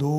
2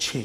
6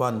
1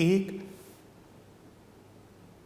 1।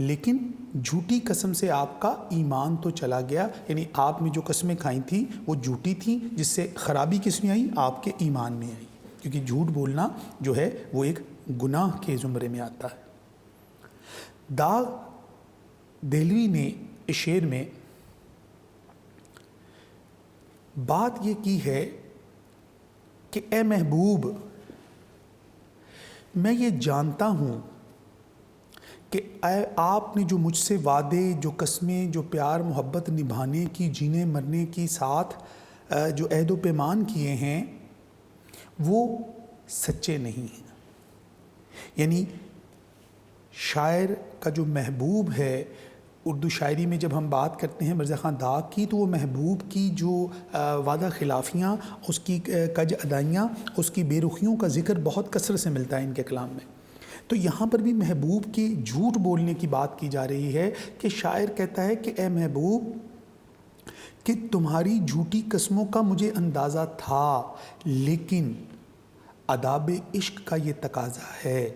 لیکن جھوٹی قسم سے آپ کا ایمان تو چلا گیا، یعنی آپ نے جو قسمیں کھائی تھیں وہ جھوٹی تھیں، جس سے خرابی کس میں آئی؟ آپ کے ایمان میں آئی، کیونکہ جھوٹ بولنا جو ہے وہ ایک گناہ کے زمرے میں آتا ہے۔ داغ دہلوی نے اس شعر میں بات یہ کی ہے کہ اے محبوب، میں یہ جانتا ہوں کہ آپ نے جو مجھ سے وعدے، جو قسمیں، جو پیار محبت نبھانے کی، جینے مرنے کی ساتھ جو عہد و پیمان کیے ہیں وہ سچے نہیں ہیں۔ یعنی شاعر کا جو محبوب ہے، اردو شاعری میں جب ہم بات کرتے ہیں مرزا خان داغ کی، تو وہ محبوب کی جو وعدہ خلافیاں، اس کی کج ادائیاں، اس کی بے رخیوں کا ذکر بہت کثرت سے ملتا ہے ان کے کلام میں۔ تو یہاں پر بھی محبوب کی جھوٹ بولنے کی بات کی جا رہی ہے کہ شاعر کہتا ہے کہ اے محبوب، کہ تمہاری جھوٹی قسموں کا مجھے اندازہ تھا، لیکن آداب عشق کا یہ تقاضا ہے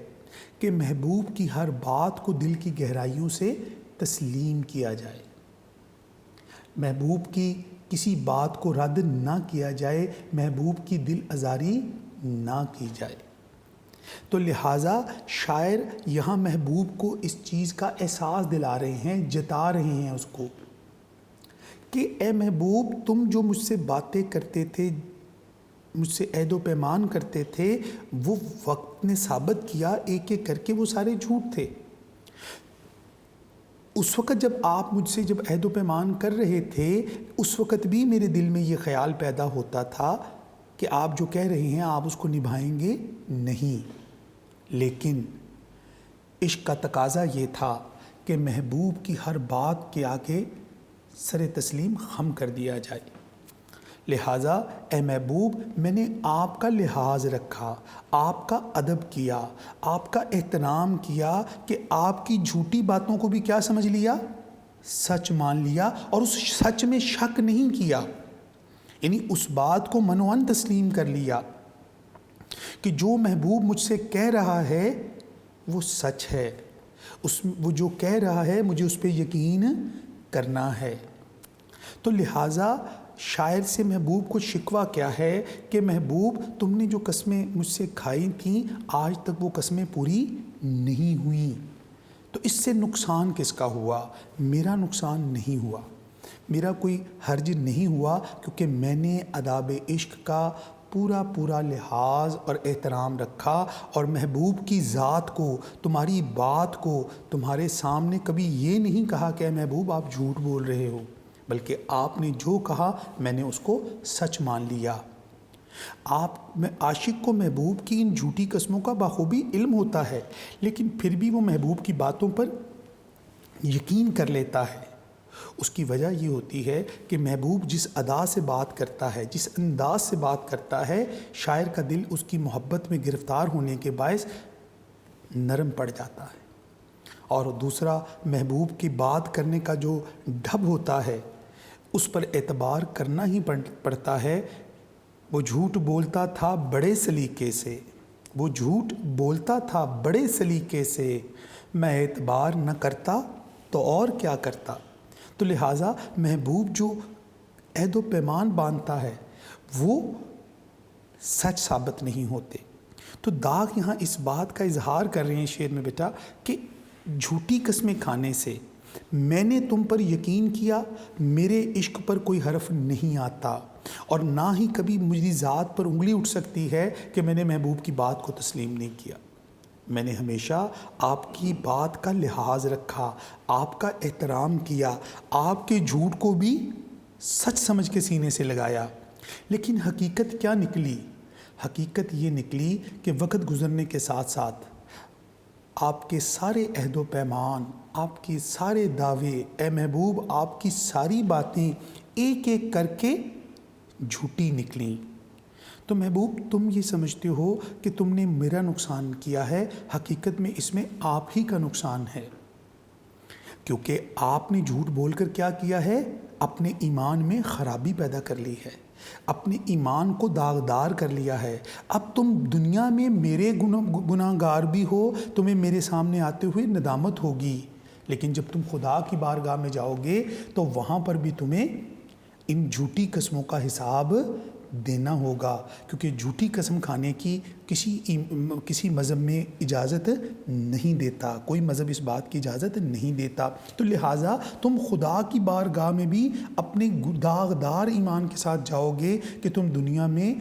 کہ محبوب کی ہر بات کو دل کی گہرائیوں سے تسلیم کیا جائے، محبوب کی کسی بات کو رد نہ کیا جائے، محبوب کی دل آزاری نہ کی جائے۔ تو لہٰذا شاعر یہاں محبوب کو اس چیز کا احساس دلا رہے ہیں، جتا رہے ہیں اس کو کہ اے محبوب، تم جو مجھ سے باتیں کرتے تھے، مجھ سے عہد و پیمان کرتے تھے، وہ وقت نے ثابت کیا ایک ایک کر کے وہ سارے جھوٹ تھے۔ اس وقت جب آپ مجھ سے جب عہد و پیمان کر رہے تھے، اس وقت بھی میرے دل میں یہ خیال پیدا ہوتا تھا کہ آپ جو کہہ رہے ہیں آپ اس کو نبھائیں گے نہیں، لیکن عشق کا تقاضا یہ تھا کہ محبوب کی ہر بات کے آگے سر تسلیم خم کر دیا جائے۔ لہٰذا اے محبوب، میں نے آپ کا لحاظ رکھا، آپ کا ادب کیا، آپ کا احترام کیا کہ آپ کی جھوٹی باتوں کو بھی کیا سمجھ لیا؟ سچ مان لیا، اور اس سچ میں شک نہیں کیا، یعنی اس بات کو منوان تسلیم کر لیا کہ جو محبوب مجھ سے کہہ رہا ہے وہ سچ ہے، وہ جو کہہ رہا ہے مجھے اس پہ یقین کرنا ہے۔ تو لہٰذا شاعر سے محبوب کو شکوہ کیا ہے کہ محبوب، تم نے جو قسمیں مجھ سے کھائی تھیں آج تک وہ قسمیں پوری نہیں ہوئیں، تو اس سے نقصان کس کا ہوا؟ میرا نقصان نہیں ہوا، میرا کوئی حرج نہیں ہوا، کیونکہ میں نے آداب عشق کا پورا لحاظ اور احترام رکھا، اور محبوب کی ذات کو، تمہاری بات کو تمہارے سامنے کبھی یہ نہیں کہا کہ اے محبوب آپ جھوٹ بول رہے ہو، بلکہ آپ نے جو کہا میں نے اس کو سچ مان لیا۔ عاشق کو محبوب کی ان جھوٹی قسموں کا بخوبی علم ہوتا ہے، لیکن پھر بھی وہ محبوب کی باتوں پر یقین کر لیتا ہے۔ اس کی وجہ یہ ہوتی ہے کہ محبوب جس ادا سے بات کرتا ہے، جس انداز سے بات کرتا ہے، شاعر کا دل اس کی محبت میں گرفتار ہونے کے باعث نرم پڑ جاتا ہے۔ اور دوسرا، محبوب کی بات کرنے کا جو ڈھب ہوتا ہے اس پر اعتبار کرنا ہی پڑتا ہے۔ وہ جھوٹ بولتا تھا بڑے سلیقے سے، وہ جھوٹ بولتا تھا بڑے سلیقے سے، میں اعتبار نہ کرتا تو اور کیا کرتا۔ تو لہٰذا محبوب جو عہد و پیمان باندھتا ہے وہ سچ ثابت نہیں ہوتے۔ تو داغ یہاں اس بات کا اظہار کر رہے ہیں شعر میں بیٹا کہ جھوٹی قسمیں کھانے سے میں نے تم پر یقین کیا، میرے عشق پر کوئی حرف نہیں آتا، اور نہ ہی کبھی میری ذات پر انگلی اٹھ سکتی ہے کہ میں نے محبوب کی بات کو تسلیم نہیں کیا۔ میں نے ہمیشہ آپ کی بات کا لحاظ رکھا، آپ کا احترام کیا، آپ کے جھوٹ کو بھی سچ سمجھ کے سینے سے لگایا۔ لیکن حقیقت کیا نکلی؟ حقیقت یہ نکلی کہ وقت گزرنے کے ساتھ ساتھ آپ کے سارے عہد و پیمان، آپ کے سارے دعوے، اے محبوب آپ کی ساری باتیں ایک ایک کر کے جھوٹی نکلیں۔ تو محبوب تم یہ سمجھتے ہو کہ تم نے میرا نقصان کیا ہے، حقیقت میں اس میں آپ ہی کا نقصان ہے، کیونکہ آپ نے جھوٹ بول کر کیا کیا ہے؟ اپنے ایمان میں خرابی پیدا کر لی ہے، اپنے ایمان کو داغدار کر لیا ہے۔ اب تم دنیا میں میرے گناہ گار بھی ہو، تمہیں میرے سامنے آتے ہوئے ندامت ہوگی لیکن جب تم خدا کی بارگاہ میں جاؤ گے تو وہاں پر بھی تمہیں ان جھوٹی قسموں کا حساب دینا ہوگا، کیونکہ جھوٹی قسم کھانے کی کسی مذہب میں اجازت نہیں دیتا، کوئی مذہب اس بات کی اجازت نہیں دیتا۔ تو لہٰذا تم خدا کی بارگاہ میں بھی اپنے داغدار ایمان کے ساتھ جاؤ گے کہ تم دنیا میں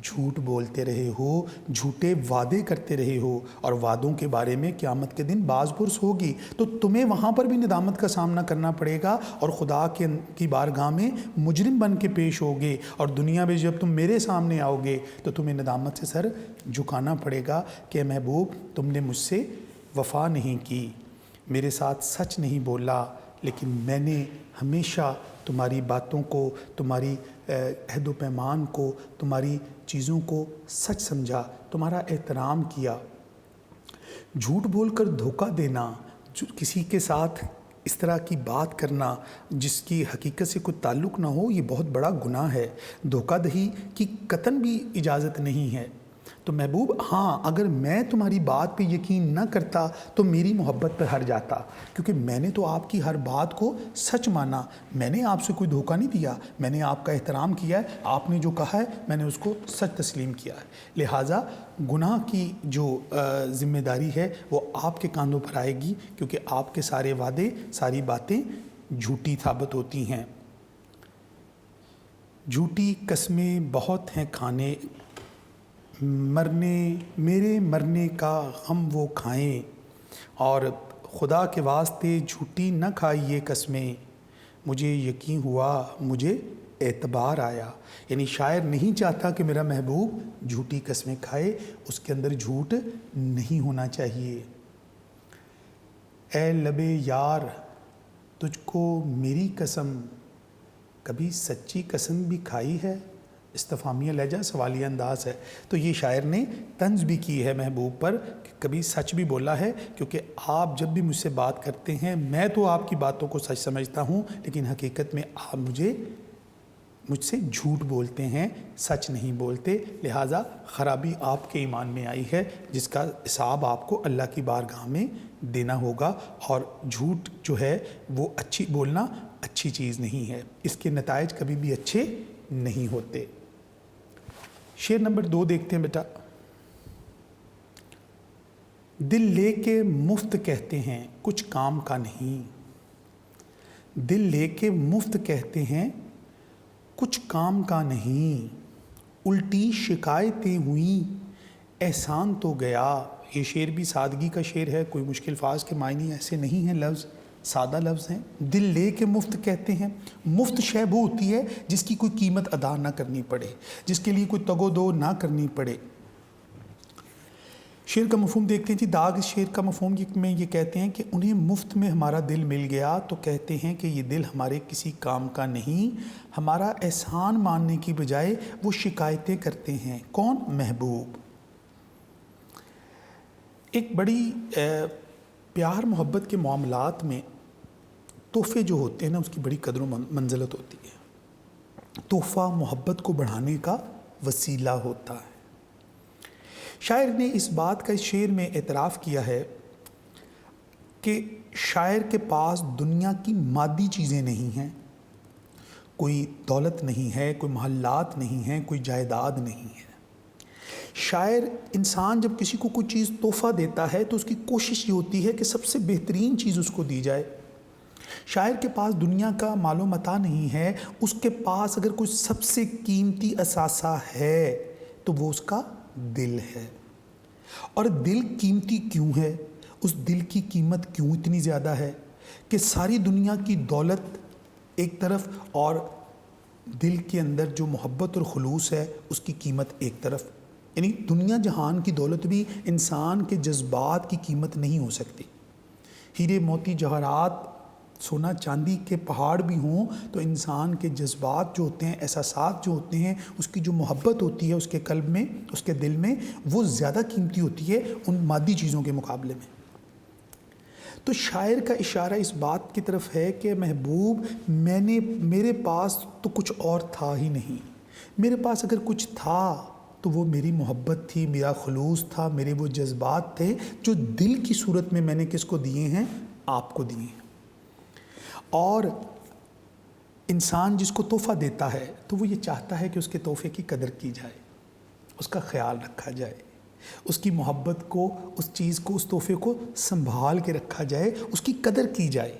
جھوٹ بولتے رہے ہو، جھوٹے وعدے کرتے رہے ہو، اور وعدوں کے بارے میں قیامت کے دن باز پرس ہوگی، تو تمہیں وہاں پر بھی ندامت کا سامنا کرنا پڑے گا، اور خدا کی بارگاہ میں مجرم بن کے پیش ہوگے، اور دنیا میں جب تم میرے سامنے آؤ گے تو تمہیں ندامت سے سر جھکانا پڑے گا کہ محبوب تم نے مجھ سے وفا نہیں کی، میرے ساتھ سچ نہیں بولا، لیکن میں نے ہمیشہ تمہاری باتوں کو، تمہاری عہد و پیمان کو، تمہاری چیزوں کو سچ سمجھا، تمہارا احترام کیا۔ جھوٹ بول کر دھوکہ دینا، کسی کے ساتھ اس طرح کی بات کرنا جس کی حقیقت سے کوئی تعلق نہ ہو، یہ بہت بڑا گناہ ہے۔ دھوکہ دہی کی قطعاً بھی اجازت نہیں ہے۔ تو محبوب ہاں، اگر میں تمہاری بات پہ یقین نہ کرتا تو میری محبت پہ ہر جاتا، کیونکہ میں نے تو آپ کی ہر بات کو سچ مانا، میں نے آپ سے کوئی دھوکہ نہیں دیا، میں نے آپ کا احترام کیا ہے، آپ نے جو کہا ہے میں نے اس کو سچ تسلیم کیا ہے۔ لہٰذا گناہ کی جو ذمہ داری ہے وہ آپ کے کاندھوں پر آئے گی، کیونکہ آپ کے سارے وعدے، ساری باتیں جھوٹی ثابت ہوتی ہیں۔ جھوٹی قسمیں بہت ہیں کھانے، میرے مرنے کا غم وہ کھائیں، اور خدا کے واسطے جھوٹی نہ کھائیے قسمیں، مجھے یقین ہوا، مجھے اعتبار آیا۔ یعنی شاعر نہیں چاہتا کہ میرا محبوب جھوٹی قسمیں کھائے، اس کے اندر جھوٹ نہیں ہونا چاہیے۔ اے لب یار تجھ کو میری قسم، کبھی سچی قسم بھی کھائی ہے؟ استفہامیہ لہجہ، سوالیہ انداز ہے۔ تو یہ شاعر نے طنز بھی کی ہے محبوب پر کہ کبھی سچ بھی بولا ہے، کیونکہ آپ جب بھی مجھ سے بات کرتے ہیں میں تو آپ کی باتوں کو سچ سمجھتا ہوں، لیکن حقیقت میں آپ مجھ سے جھوٹ بولتے ہیں، سچ نہیں بولتے، لہٰذا خرابی آپ کے ایمان میں آئی ہے جس کا حساب آپ کو اللہ کی بارگاہ میں دینا ہوگا۔ اور جھوٹ جو ہے وہ بولنا اچھی چیز نہیں ہے، اس کے نتائج کبھی بھی اچھے نہیں ہوتے۔ شعر نمبر 2 دیکھتے ہیں بیٹا۔ دل لے کے مفت کہتے ہیں کچھ کام کا نہیں، دل لے کے مفت کہتے ہیں کچھ کام کا نہیں، الٹی شکایتیں ہوئیں احسان تو گیا۔ یہ شعر بھی سادگی کا شعر ہے، کوئی مشکل الفاظ کے معنی ایسے نہیں ہیں، لفظ سادہ لفظ ہیں۔ دل لے کے مفت کہتے ہیں، مفت شے وہ ہوتی ہے جس کی کوئی قیمت ادا نہ کرنی پڑے، جس کے لیے کوئی تگ و دو نہ کرنی پڑے۔ شعر کا مفہوم دیکھتے ہیں جی۔ داغ اس شعر کا مفہوم میں یہ کہتے ہیں کہ انہیں مفت میں ہمارا دل مل گیا تو کہتے ہیں کہ یہ دل ہمارے کسی کام کا نہیں، ہمارا احسان ماننے کی بجائے وہ شکایتیں کرتے ہیں۔ کون؟ محبوب۔ ایک بڑی پیار محبت کے معاملات میں تحفے جو ہوتے ہیں نا، اس کی بڑی قدر و منزلت ہوتی ہے۔ تحفہ محبت کو بڑھانے کا وسیلہ ہوتا ہے۔ شاعر نے اس بات کا اس شعر میں اعتراف کیا ہے کہ شاعر کے پاس دنیا کی مادی چیزیں نہیں ہیں، کوئی دولت نہیں ہے، کوئی محلات نہیں ہیں، کوئی جائیداد نہیں ہے۔ شاعر انسان جب کسی کو کوئی چیز تحفہ دیتا ہے تو اس کی کوشش یہ ہوتی ہے کہ سب سے بہترین چیز اس کو دی جائے۔ شاعر کے پاس دنیا کا مال و متاع نہیں ہے، اس کے پاس اگر کوئی سب سے قیمتی اثاثہ ہے تو وہ اس کا دل ہے۔ اور دل قیمتی کیوں ہے؟ اس دل کی قیمت کیوں اتنی زیادہ ہے کہ ساری دنیا کی دولت ایک طرف اور دل کے اندر جو محبت اور خلوص ہے اس کی قیمت ایک طرف؟ یعنی دنیا جہان کی دولت بھی انسان کے جذبات کی قیمت نہیں ہو سکتی۔ ہیرے موتی جواہرات، سونا چاندی کے پہاڑ بھی ہوں تو انسان کے جذبات جو ہوتے ہیں، احساسات جو ہوتے ہیں، اس کی جو محبت ہوتی ہے اس کے قلب میں، اس کے دل میں، وہ زیادہ قیمتی ہوتی ہے ان مادی چیزوں کے مقابلے میں۔ تو شاعر کا اشارہ اس بات کی طرف ہے کہ محبوب میرے پاس تو کچھ اور تھا ہی نہیں، میرے پاس اگر کچھ تھا تو وہ میری محبت تھی، میرا خلوص تھا، میرے وہ جذبات تھے جو دل کی صورت میں نے کس کو دیے ہیں؟ آپ کو دیے. اور انسان جس کو تحفہ دیتا ہے تو وہ یہ چاہتا ہے کہ اس کے تحفے کی قدر کی جائے، اس کا خیال رکھا جائے، اس کی محبت کو، اس چیز کو، اس تحفے کو سنبھال کے رکھا جائے، اس کی قدر کی جائے،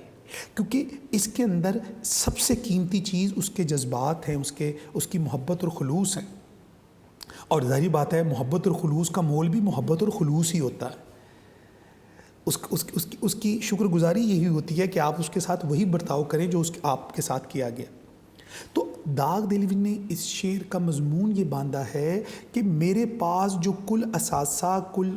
کیونکہ اس کے اندر سب سے قیمتی چیز اس کے جذبات ہیں، اس کی محبت اور خلوص ہیں. اور ظاہری بات ہے محبت اور خلوص کا مول بھی محبت اور خلوص ہی ہوتا ہے. اس کی شکر گزاری یہی ہوتی ہے کہ آپ اس کے ساتھ وہی برتاؤ کریں جو آپ کے ساتھ کیا گیا. تو داغ دہلوی نے اس شعر کا مضمون یہ باندھا ہے کہ میرے پاس جو کل اثاثہ کل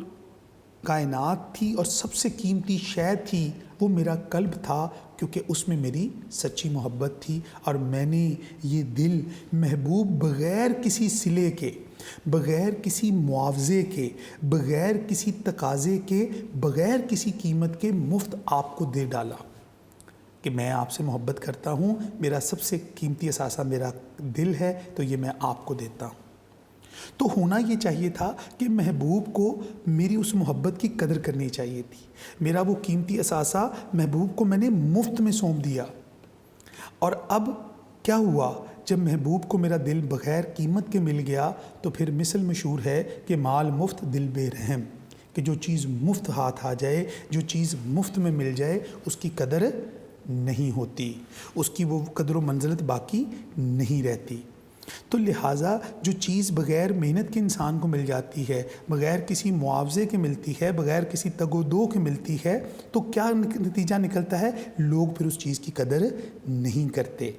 کائنات تھی اور سب سے قیمتی شے تھی وہ میرا قلب تھا، کیونکہ اس میں میری سچی محبت تھی، اور میں نے یہ دل محبوب بغیر کسی صلے کے، بغیر کسی معاوضے کے، بغیر کسی تقاضے کے، بغیر کسی قیمت کے مفت آپ کو دے ڈالا کہ میں آپ سے محبت کرتا ہوں، میرا سب سے قیمتی اثاثہ میرا دل ہے، تو یہ میں آپ کو دیتا ہوں. تو ہونا یہ چاہیے تھا کہ محبوب کو میری اس محبت کی قدر کرنی چاہیے تھی. میرا وہ قیمتی اثاثہ محبوب کو میں نے مفت میں سونپ دیا. اور اب کیا ہوا؟ جب محبوب کو میرا دل بغیر قیمت کے مل گیا تو پھر مثل مشہور ہے کہ مال مفت دل بے رحم، کہ جو چیز مفت ہاتھ آ جائے، جو چیز مفت میں مل جائے، اس کی قدر نہیں ہوتی، اس کی وہ قدر و منزلت باقی نہیں رہتی. تو لہٰذا جو چیز بغیر محنت کے انسان کو مل جاتی ہے، بغیر کسی معاوضے کے ملتی ہے، بغیر کسی تگ و دو کے ملتی ہے، تو کیا نتیجہ نکلتا ہے؟ لوگ پھر اس چیز کی قدر نہیں کرتے.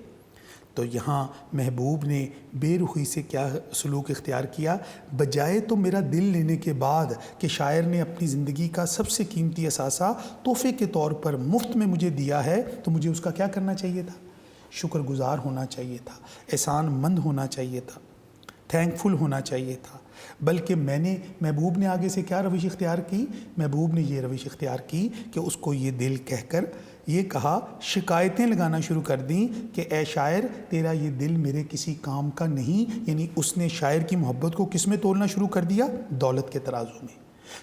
تو یہاں محبوب نے بے رخی سے کیا سلوک اختیار کیا؟ بجائے تو میرا دل لینے کے بعد کہ شاعر نے اپنی زندگی کا سب سے قیمتی اثاثہ تحفے کے طور پر مفت میں مجھے دیا ہے، تو مجھے اس کا کیا کرنا چاہیے تھا؟ شکر گزار ہونا چاہیے تھا، احسان مند ہونا چاہیے تھا، تھینکفل ہونا چاہیے تھا. بلکہ محبوب نے آگے سے کیا روش اختیار کی؟ محبوب نے یہ روش اختیار کی کہ اس کو یہ دل کہہ کر یہ کہا، شکایتیں لگانا شروع کر دیں کہ اے شاعر تیرا یہ دل میرے کسی کام کا نہیں. یعنی اس نے شاعر کی محبت کو کس میں تولنا شروع کر دیا؟ دولت کے ترازو میں.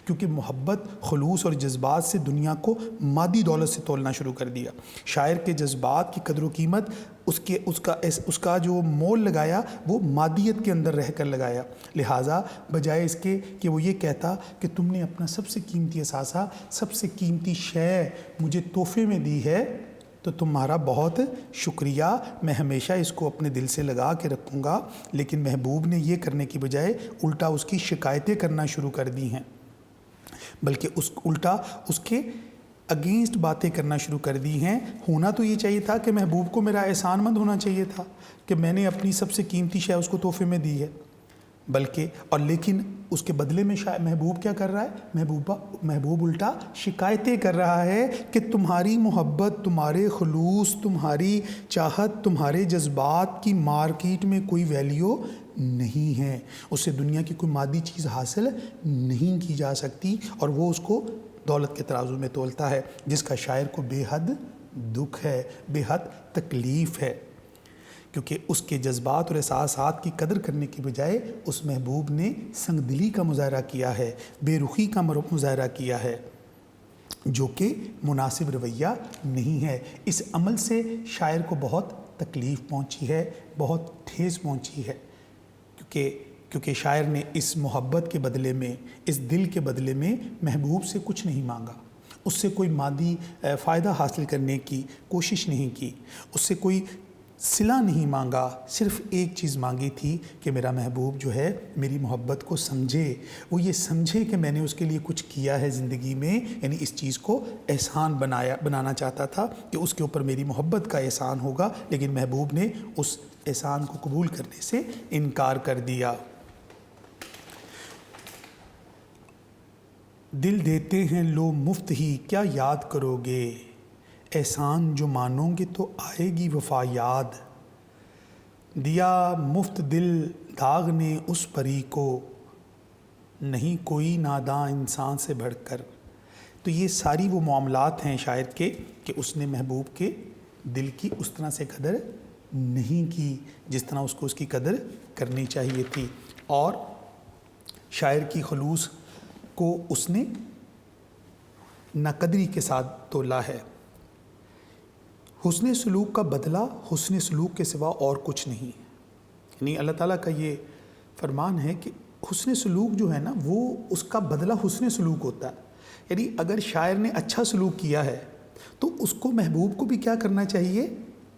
کیونکہ محبت، خلوص اور جذبات سے دنیا کو مادی دولت سے تولنا شروع کر دیا. شاعر کے جذبات کی قدر و قیمت، اس کا جو مول لگایا وہ مادیت کے اندر رہ کر لگایا. لہٰذا بجائے اس کے کہ وہ یہ کہتا کہ تم نے اپنا سب سے قیمتی اثاثہ، سب سے قیمتی شے مجھے تحفے میں دی ہے، تو تمہارا بہت شکریہ، میں ہمیشہ اس کو اپنے دل سے لگا کے رکھوں گا. لیکن محبوب نے یہ کرنے کی بجائے الٹا اس کی شکایتیں کرنا شروع کر دی ہیں، بلکہ الٹا اس کے اگینسٹ باتیں کرنا شروع کر دی ہیں. ہونا تو یہ چاہیے تھا کہ محبوب کو میرا احسان مند ہونا چاہیے تھا کہ میں نے اپنی سب سے قیمتی شے اس کو تحفے میں دی ہے، لیکن اس کے بدلے میں محبوب کیا کر رہا ہے؟ محبوب الٹا شکایتیں کر رہا ہے کہ تمہاری محبت، تمہارے خلوص، تمہاری چاہت، تمہارے جذبات کی مارکیٹ میں کوئی ویلیو نہیں ہے، اس سے دنیا کی کوئی مادی چیز حاصل نہیں کی جا سکتی. اور وہ اس کو دولت کے ترازو میں تولتا ہے، جس کا شاعر کو بے حد دکھ ہے، بے حد تکلیف ہے. کیونکہ اس کے جذبات اور احساسات کی قدر کرنے کی بجائے اس محبوب نے سنگ دلی کا مظاہرہ کیا ہے، بے رخی کا مظاہرہ کیا ہے، جو کہ مناسب رویہ نہیں ہے. اس عمل سے شاعر کو بہت تکلیف پہنچی ہے، بہت ٹھیس پہنچی ہے، کیونکہ شاعر نے اس محبت کے بدلے میں، اس دل کے بدلے میں محبوب سے کچھ نہیں مانگا، اس سے کوئی مادی فائدہ حاصل کرنے کی کوشش نہیں کی، اس سے کوئی صلہ نہیں مانگا. صرف ایک چیز مانگی تھی کہ میرا محبوب جو ہے میری محبت کو سمجھے، وہ یہ سمجھے کہ میں نے اس کے لیے کچھ کیا ہے زندگی میں. یعنی اس چیز کو احسان بنانا چاہتا تھا کہ اس کے اوپر میری محبت کا احسان ہوگا، لیکن محبوب نے اس احسان کو قبول کرنے سے انکار کر دیا. دل دیتے ہیں لو مفت ہی کیا یاد کرو گے، احسان جو مانو گے تو آئے گی وفا یاد. دیا مفت دل داغ نے اس پری کو، نہیں کوئی ناداں انسان سے بڑھ کر. تو یہ ساری وہ معاملات ہیں شاعر کے کہ اس نے محبوب کے دل کی اس طرح سے قدر نہیں کی جس طرح اس کو اس کی قدر کرنی چاہیے تھی. اور شاعر کی خلوص کو اس نے ناقدری کے ساتھ تولا ہے. حسن سلوک کا بدلہ حسن سلوک کے سوا اور کچھ نہیں، یعنی اللہ تعالیٰ کا یہ فرمان ہے کہ حسن سلوک جو ہے نا وہ اس کا بدلہ حسن سلوک ہوتا ہے۔ یعنی اگر شاعر نے اچھا سلوک کیا ہے تو اس کو محبوب کو بھی کیا کرنا چاہیے؟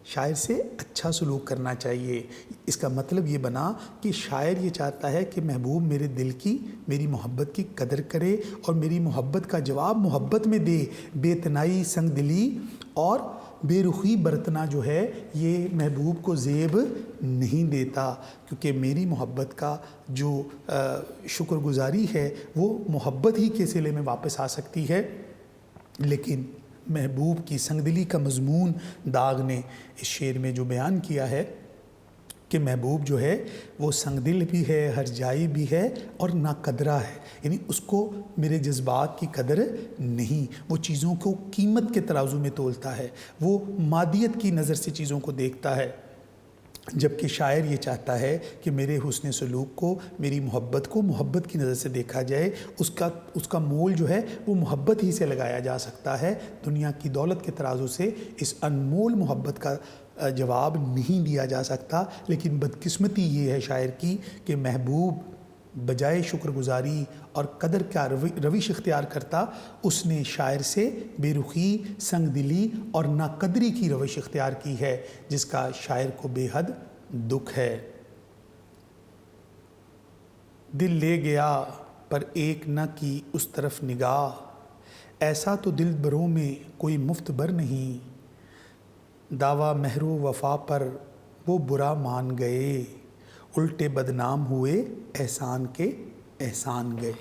شاعر سے اچھا سلوک کرنا چاہیے۔ اس کا مطلب یہ بنا کہ شاعر یہ چاہتا ہے کہ محبوب میرے دل کی، میری محبت کی قدر کرے اور میری محبت کا جواب محبت میں دے۔ بے تنائی، سنگ دلی اور بے رخی برتنا جو ہے یہ محبوب کو زیب نہیں دیتا، کیونکہ میری محبت کا جو شکر گزاری ہے وہ محبت ہی کے صلے میں واپس آ سکتی ہے۔ لیکن محبوب کی سنگ دلی کا مضمون داغ نے اس شعر میں جو بیان کیا ہے کہ محبوب جو ہے وہ سنگ دل بھی ہے، ہر جائی بھی ہے اور ناقدرہ ہے، یعنی اس کو میرے جذبات کی قدر نہیں، وہ چیزوں کو قیمت کے ترازو میں تولتا ہے، وہ مادیت کی نظر سے چیزوں کو دیکھتا ہے، جبکہ شاعر یہ چاہتا ہے کہ میرے حسن سلوک کو، میری محبت کو محبت کی نظر سے دیکھا جائے، اس کا مول جو ہے وہ محبت ہی سے لگایا جا سکتا ہے، دنیا کی دولت کے ترازو سے اس انمول محبت کا جواب نہیں دیا جا سکتا۔ لیکن بدقسمتی یہ ہے شاعر کی کہ محبوب بجائے شکر گزاری اور قدر کا روش اختیار کرتا، اس نے شاعر سے بے رخی، سنگ دلی اور ناقدری کی روش اختیار کی ہے، جس کا شاعر کو بے حد دکھ ہے۔ دل لے گیا پر ایک نہ کی اس طرف نگاہ، ایسا تو دل بروں میں کوئی مفت بر نہیں، دعویٰ مہر و وفا پر وہ برا مان گئے، الٹے بدنام ہوئے احسان کے احسان گئے۔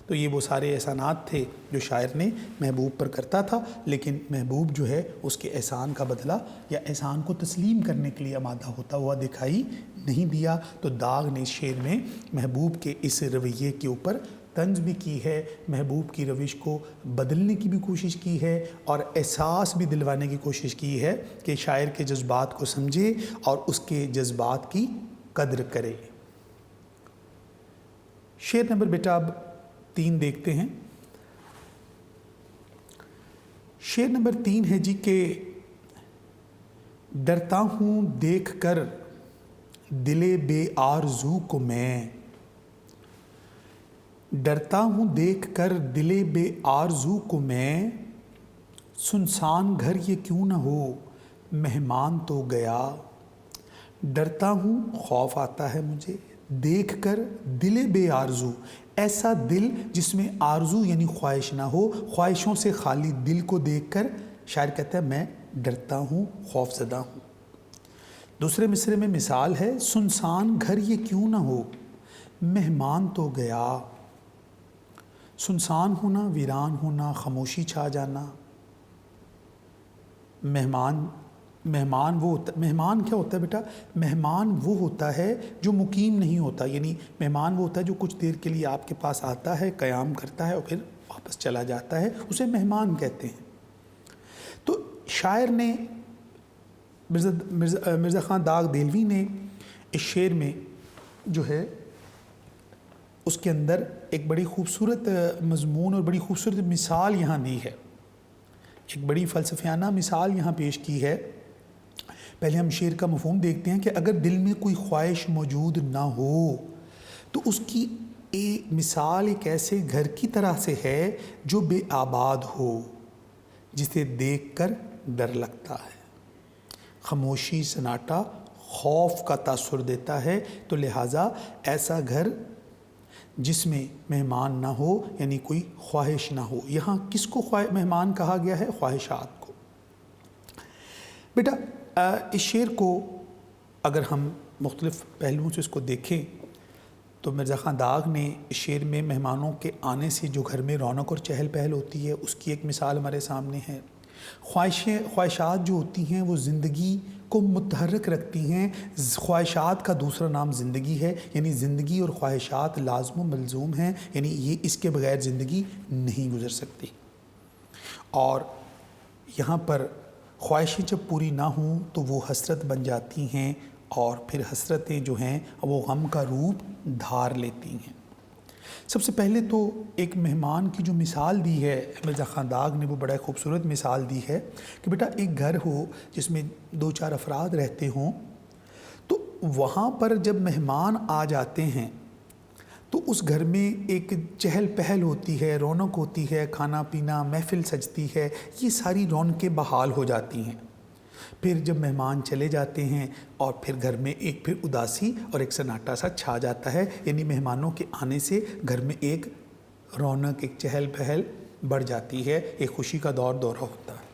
تو یہ وہ سارے احسانات تھے جو شاعر نے محبوب پر کرتا تھا، لیکن محبوب جو ہے اس کے احسان کا بدلہ یا احسان کو تسلیم کرنے کے لیے آمادہ ہوتا ہوا دکھائی نہیں دیا۔ تو داغ نے اس شعر میں محبوب کے اس رویے کے اوپر طنز بھی کی ہے، محبوب کی روش کو بدلنے کی بھی کوشش کی ہے اور احساس بھی دلوانے کی کوشش کی ہے کہ شاعر کے جذبات کو سمجھے اور اس کے جذبات کی قدر کرے۔ شعر نمبر بیٹا اب 3 دیکھتے ہیں۔ شعر نمبر 3 ہے جی کہ ڈرتا ہوں دیکھ کر دل بے آرزو کو میں، ڈرتا ہوں دیکھ کر دل بے آرزو کو میں، سنسان گھر یہ کیوں نہ ہو مہمان تو گیا، ڈرتا ہوں خوف آتا ہے مجھے دیکھ کر دل بے آرزو، ایسا دل جس میں آرزو یعنی خواہش نہ ہو، خواہشوں سے خالی دل کو دیکھ کر شاعر کہتا ہے میں ڈرتا ہوں، خوف زدہ ہوں۔ دوسرے مصرے میں مثال ہے، سنسان گھر یہ کیوں نہ ہو مہمان تو گیا، سنسان ہونا، ویران ہونا، خاموشی چھا جانا۔ مہمان کیا ہوتا ہے بیٹا؟ مہمان وہ ہوتا ہے جو مقیم نہیں ہوتا، یعنی مہمان وہ ہوتا ہے جو کچھ دیر کے لیے آپ کے پاس آتا ہے، قیام کرتا ہے اور پھر واپس چلا جاتا ہے، اسے مہمان کہتے ہیں۔ تو شاعر نے مرزا خان داغ دہلوی نے اس شعر میں جو ہے اس کے اندر ایک بڑی خوبصورت مضمون اور بڑی خوبصورت مثال یہاں دی ہے، ایک بڑی فلسفیانہ مثال یہاں پیش کی ہے۔ پہلے ہم شعر کا مفہوم دیکھتے ہیں کہ اگر دل میں کوئی خواہش موجود نہ ہو تو اس کی مثال ایک ایسے گھر کی طرح سے ہے جو بے آباد ہو، جسے دیکھ کر ڈر لگتا ہے، خاموشی، سناٹا خوف کا تاثر دیتا ہے۔ تو لہٰذا ایسا گھر جس میں مہمان نہ ہو یعنی کوئی خواہش نہ ہو۔ یہاں کس کو مہمان کہا گیا ہے؟ خواہشات کو۔ بیٹا اس شعر کو اگر ہم مختلف پہلوؤں سے اس کو دیکھیں تو مرزا خان داغ نے اس شعر میں مہمانوں کے آنے سے جو گھر میں رونق اور چہل پہل ہوتی ہے اس کی ایک مثال ہمارے سامنے ہے۔ خواہشات جو ہوتی ہیں وہ زندگی کو متحرک رکھتی ہیں، خواہشات کا دوسرا نام زندگی ہے، یعنی زندگی اور خواہشات لازم و ملزوم ہیں، یعنی یہ اس کے بغیر زندگی نہیں گزر سکتی۔ اور یہاں پر خواہشیں جب پوری نہ ہوں تو وہ حسرت بن جاتی ہیں اور پھر حسرتیں جو ہیں وہ غم کا روپ دھار لیتی ہیں۔ سب سے پہلے تو ایک مہمان کی جو مثال دی ہے مرزا خان داغ نے، وہ بڑا خوبصورت مثال دی ہے کہ بیٹا ایک گھر ہو جس میں 2-4 افراد رہتے ہوں، تو وہاں پر جب مہمان آ جاتے ہیں تو اس گھر میں ایک چہل پہل ہوتی ہے، رونق ہوتی ہے، کھانا پینا، محفل سجتی ہے، یہ ساری رونقیں بحال ہو جاتی ہیں۔ پھر جب مہمان چلے جاتے ہیں اور پھر گھر میں ایک پھر اداسی اور ایک سناٹا سا چھا جاتا ہے، یعنی مہمانوں کے آنے سے گھر میں ایک رونق، ایک چہل پہل بڑھ جاتی ہے، ایک خوشی کا دورہ ہوتا ہے،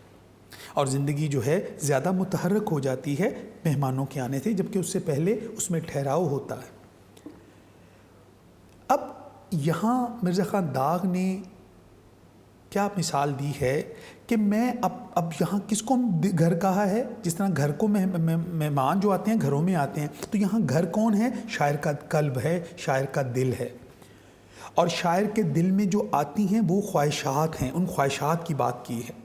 اور زندگی جو ہے زیادہ متحرک ہو جاتی ہے مہمانوں کے آنے سے، جبکہ اس سے پہلے اس میں ٹھہراؤ ہوتا ہے۔ اب یہاں مرزا خان داغ نے کیا مثال دی ہے کہ میں اب یہاں کس کو گھر کہا ہے؟ جس طرح گھر کو مہمان جو آتے ہیں گھروں میں آتے ہیں، تو یہاں گھر کون ہے؟ شاعر کا قلب ہے، شاعر کا دل ہے، اور شاعر کے دل میں جو آتی ہیں وہ خواہشات ہیں۔ ان خواہشات کی بات کی ہے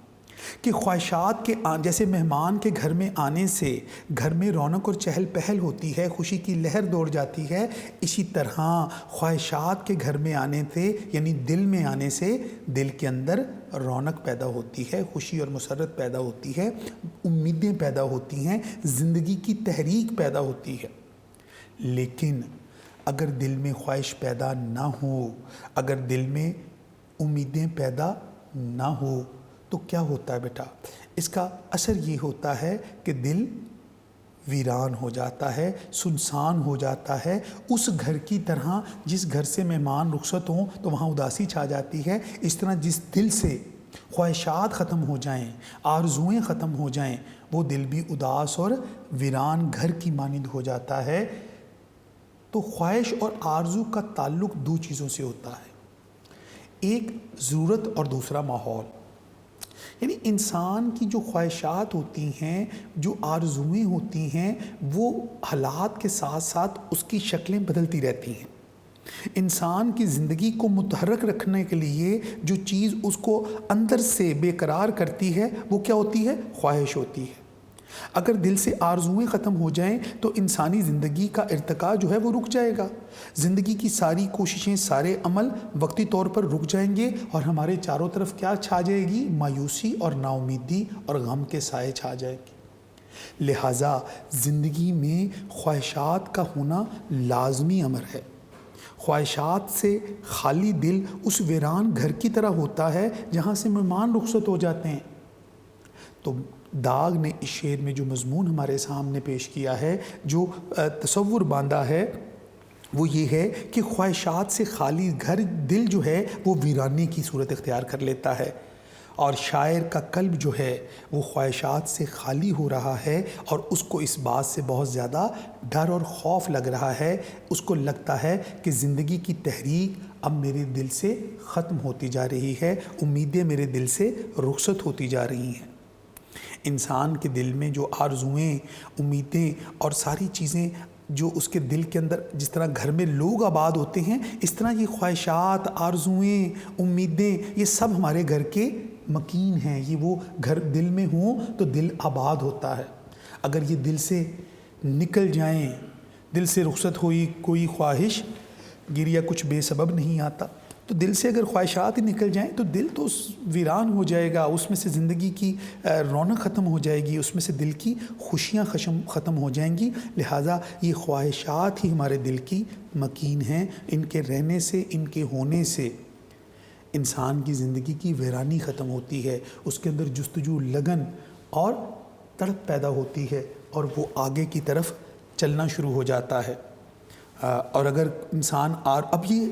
کہ خواہشات کے جیسے مہمان کے گھر میں آنے سے گھر میں رونق اور چہل پہل ہوتی ہے، خوشی کی لہر دوڑ جاتی ہے، اسی طرح خواہشات کے گھر میں آنے سے یعنی دل میں آنے سے دل کے اندر رونق پیدا ہوتی ہے، خوشی اور مسرت پیدا ہوتی ہے، امیدیں پیدا ہوتی ہیں، زندگی کی تحریک پیدا ہوتی ہے۔ لیکن اگر دل میں خواہش پیدا نہ ہو، اگر دل میں امیدیں پیدا نہ ہو، تو کیا ہوتا ہے بیٹا؟ اس کا اثر یہ ہوتا ہے کہ دل ویران ہو جاتا ہے، سنسان ہو جاتا ہے، اس گھر کی طرح جس گھر سے مہمان رخصت ہوں تو وہاں اداسی چھا جاتی ہے۔ اس طرح جس دل سے خواہشات ختم ہو جائیں، آرزوئیں ختم ہو جائیں، وہ دل بھی اداس اور ویران گھر کی مانند ہو جاتا ہے۔ تو خواہش اور آرزو کا تعلق 2 چیزوں سے ہوتا ہے، ایک ضرورت اور دوسرا ماحول۔ یعنی انسان کی جو خواہشات ہوتی ہیں، جو آرزوئیں ہوتی ہیں، وہ حالات کے ساتھ ساتھ اس کی شکلیں بدلتی رہتی ہیں۔ انسان کی زندگی کو متحرک رکھنے کے لیے جو چیز اس کو اندر سے بے قرار کرتی ہے وہ کیا ہوتی ہے؟ خواہش ہوتی ہے۔ اگر دل سے آرزوئیں ختم ہو جائیں تو انسانی زندگی کا ارتقاء جو ہے وہ رک جائے گا، زندگی کی ساری کوششیں، سارے عمل وقتی طور پر رک جائیں گے، اور ہمارے چاروں طرف کیا چھا جائے گی؟ مایوسی اور نا امیدی اور غم کے سائے چھا جائے گی۔ لہٰذا زندگی میں خواہشات کا ہونا لازمی امر ہے۔ خواہشات سے خالی دل اس ویران گھر کی طرح ہوتا ہے جہاں سے مہمان رخصت ہو جاتے ہیں۔ تو داغ نے اس شعر میں جو مضمون ہمارے سامنے پیش کیا ہے، جو تصور باندھا ہے، وہ یہ ہے کہ خواہشات سے خالی گھر، دل جو ہے وہ ویرانی کی صورت اختیار کر لیتا ہے، اور شاعر کا قلب جو ہے وہ خواہشات سے خالی ہو رہا ہے، اور اس کو اس بات سے بہت زیادہ ڈر اور خوف لگ رہا ہے۔ اس کو لگتا ہے کہ زندگی کی تحریک اب میرے دل سے ختم ہوتی جا رہی ہے، امیدیں میرے دل سے رخصت ہوتی جا رہی ہیں۔ انسان کے دل میں جو آرزوئیں، امیدیں اور ساری چیزیں جو اس کے دل کے اندر، جس طرح گھر میں لوگ آباد ہوتے ہیں، اس طرح یہ خواہشات، آرزوئیں، امیدیں، یہ سب ہمارے گھر کے مکین ہیں۔ یہ وہ گھر دل میں ہوں تو دل آباد ہوتا ہے۔ اگر یہ دل سے نکل جائیں، دل سے رخصت ہوئی کوئی خواہش، گریہ کچھ بے سبب نہیں آتا، تو دل سے اگر خواہشات ہی نکل جائیں تو دل تو ویران ہو جائے گا، اس میں سے زندگی کی رونق ختم ہو جائے گی، اس میں سے دل کی خوشیاں ختم ہو جائیں گی۔ لہٰذا یہ خواہشات ہی ہمارے دل کی مکین ہیں، ان کے رہنے سے، ان کے ہونے سے انسان کی زندگی کی ویرانی ختم ہوتی ہے، اس کے اندر جستجو، لگن اور تڑپ پیدا ہوتی ہے، اور وہ آگے کی طرف چلنا شروع ہو جاتا ہے۔ اور اگر انسان اب یہ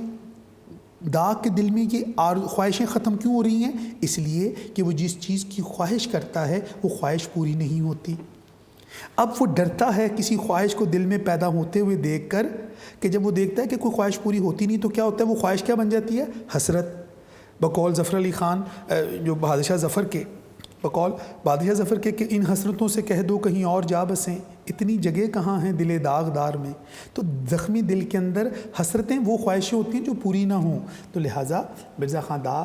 داغ کے دل میں یہ خواہشیں ختم کیوں ہو رہی ہیں؟ اس لیے کہ وہ جس چیز کی خواہش کرتا ہے وہ خواہش پوری نہیں ہوتی۔ اب وہ ڈرتا ہے کسی خواہش کو دل میں پیدا ہوتے ہوئے دیکھ کر، کہ جب وہ دیکھتا ہے کہ کوئی خواہش پوری ہوتی نہیں تو کیا ہوتا ہے؟ وہ خواہش کیا بن جاتی ہے؟ حسرت۔ بقول ظفر علی خان، جو بادشاہ ظفر کے، کہ ان حسرتوں سے کہہ دو کہیں اور جا بسیں، اتنی جگہ کہاں ہیں دل داغدار میں۔ تو زخمی دل کے اندر حسرتیں وہ خواہشیں ہوتی ہیں جو پوری نہ ہوں۔ تو لہٰذا مرزا خان داغ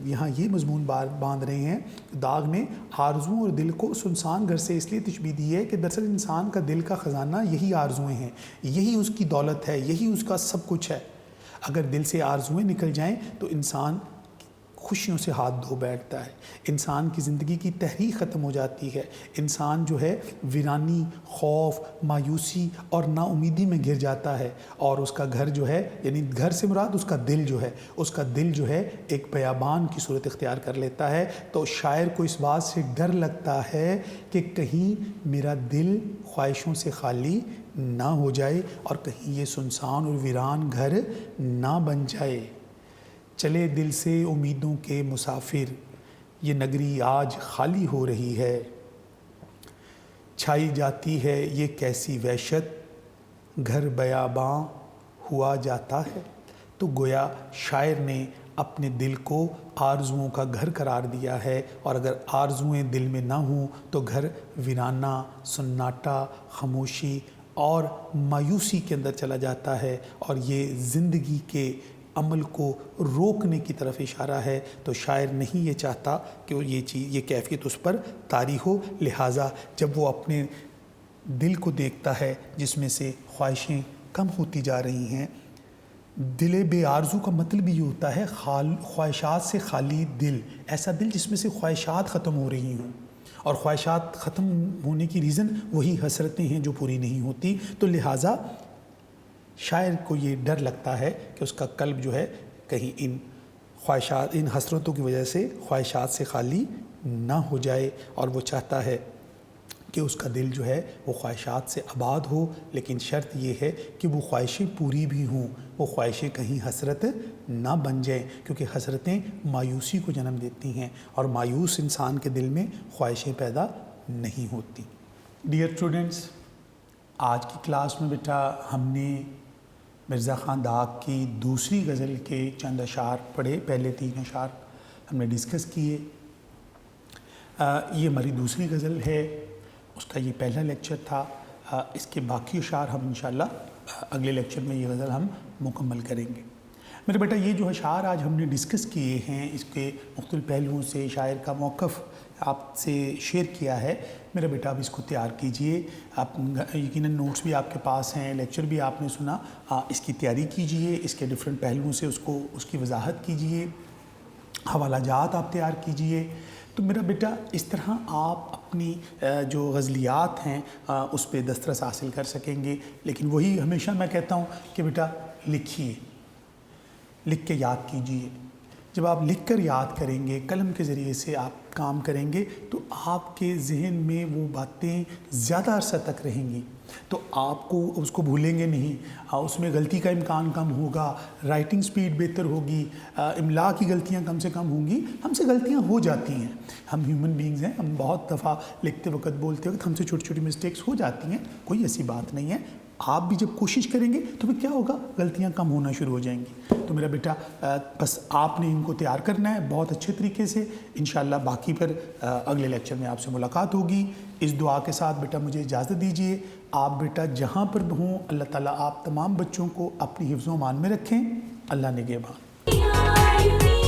یہاں یہ مضمون باندھ رہے ہیں، داغ نے آرزوؤں اور دل کو سنسان گھر سے اس لیے تشبیہ دی ہے کہ دراصل انسان کا دل کا خزانہ یہی آرزوئیں ہیں، یہی اس کی دولت ہے، یہی اس کا سب کچھ ہے۔ اگر دل سے آرزوئیں نکل جائیں تو انسان خوشیوں سے ہاتھ دھو بیٹھتا ہے، انسان کی زندگی کی تحریک ختم ہو جاتی ہے، انسان جو ہے ویرانی، خوف، مایوسی اور نا امیدی میں گر جاتا ہے، اور اس کا گھر جو ہے، یعنی گھر سے مراد اس کا دل جو ہے ایک بیابان کی صورت اختیار کر لیتا ہے۔ تو شاعر کو اس بات سے ڈر لگتا ہے کہ کہیں میرا دل خواہشوں سے خالی نہ ہو جائے اور کہیں یہ سنسان اور ویران گھر نہ بن جائے۔ چلے دل سے امیدوں کے مسافر، یہ نگری آج خالی ہو رہی ہے، چھائی جاتی ہے یہ کیسی وحشت، گھر بیاباں ہوا جاتا ہے۔ تو گویا شاعر نے اپنے دل کو آرزوؤں کا گھر قرار دیا ہے، اور اگر آرزوئیں دل میں نہ ہوں تو گھر ویرانہ، سناٹا، خاموشی اور مایوسی کے اندر چلا جاتا ہے، اور یہ زندگی کے عمل کو روکنے کی طرف اشارہ ہے۔ تو شاعر نہیں یہ چاہتا کہ یہ کیفیت اس پر طاری ہو، لہٰذا جب وہ اپنے دل کو دیکھتا ہے جس میں سے خواہشیں کم ہوتی جا رہی ہیں، دل بے آرزو کا مطلب یہ ہوتا ہے خواہشات سے خالی دل، ایسا دل جس میں سے خواہشات ختم ہو رہی ہوں، اور خواہشات ختم ہونے کی ریزن وہی حسرتیں ہیں جو پوری نہیں ہوتی۔ تو لہٰذا شاعر کو یہ ڈر لگتا ہے کہ اس کا قلب جو ہے کہیں ان حسرتوں کی وجہ سے خواہشات سے خالی نہ ہو جائے، اور وہ چاہتا ہے کہ اس کا دل جو ہے وہ خواہشات سے آباد ہو، لیکن شرط یہ ہے کہ وہ خواہشیں پوری بھی ہوں، وہ خواہشیں کہیں حسرت نہ بن جائیں، کیونکہ حسرتیں مایوسی کو جنم دیتی ہیں، اور مایوس انسان کے دل میں خواہشیں پیدا نہیں ہوتی۔ ڈیئر اسٹوڈنٹس، آج کی کلاس میں بیٹا ہم نے مرزا خان داغ کی دوسری غزل کے چند اشعار پڑھے، پہلے 3 اشعار ہم نے ڈسکس کیے۔ یہ ہماری دوسری غزل ہے، اس کا یہ پہلا لیکچر تھا، اس کے باقی اشعار ہم انشاءاللہ اگلے لیکچر میں یہ غزل ہم مکمل کریں گے۔ میرے بیٹا یہ جو اشعار آج ہم نے ڈسکس کیے ہیں، اس کے مختلف پہلوؤں سے شاعر کا موقف آپ سے شیئر کیا ہے، میرا بیٹا اب اس کو تیار کیجئے۔ آپ یقیناً نوٹس بھی آپ کے پاس ہیں، لیکچر بھی آپ نے سنا، اس کی تیاری کیجئے، اس کے ڈیفرنٹ پہلوؤں سے اس کی وضاحت کیجئے، حوالہ جات آپ تیار کیجئے۔ تو میرا بیٹا اس طرح آپ اپنی جو غزلیات ہیں اس پہ دسترس حاصل کر سکیں گے، لیکن وہی ہمیشہ میں کہتا ہوں کہ بیٹا لکھیے، لکھ کے یاد کیجئے۔ جب آپ لکھ کر یاد کریں گے، قلم کے ذریعے سے آپ کام کریں گے، تو آپ کے ذہن میں وہ باتیں زیادہ عرصہ تک رہیں گی، تو آپ کو اس کو بھولیں گے نہیں، اس میں غلطی کا امکان کم ہوگا، رائٹنگ سپیڈ بہتر ہوگی، املا کی غلطیاں کم سے کم ہوں گی۔ ہم سے غلطیاں ہو جاتی ہیں، ہم ہیومن بینگز ہیں، ہم بہت دفعہ لکھتے وقت بولتے وقت ہم سے چھوٹی چھوٹی مسٹیکس ہو جاتی ہیں، کوئی ایسی بات نہیں ہے۔ آپ بھی جب کوشش کریں گے تو پھر کیا ہوگا، غلطیاں کم ہونا شروع ہو جائیں گی۔ تو میرا بیٹا بس آپ نے ان کو تیار کرنا ہے بہت اچھے طریقے سے، انشاءاللہ باقی پھر اگلے لیکچر میں آپ سے ملاقات ہوگی۔ اس دعا کے ساتھ بیٹا مجھے اجازت دیجیے، آپ بیٹا جہاں پر ہوں اللہ تعالیٰ آپ تمام بچوں کو اپنی حفظ و امان میں رکھیں۔ اللہ نگہبان۔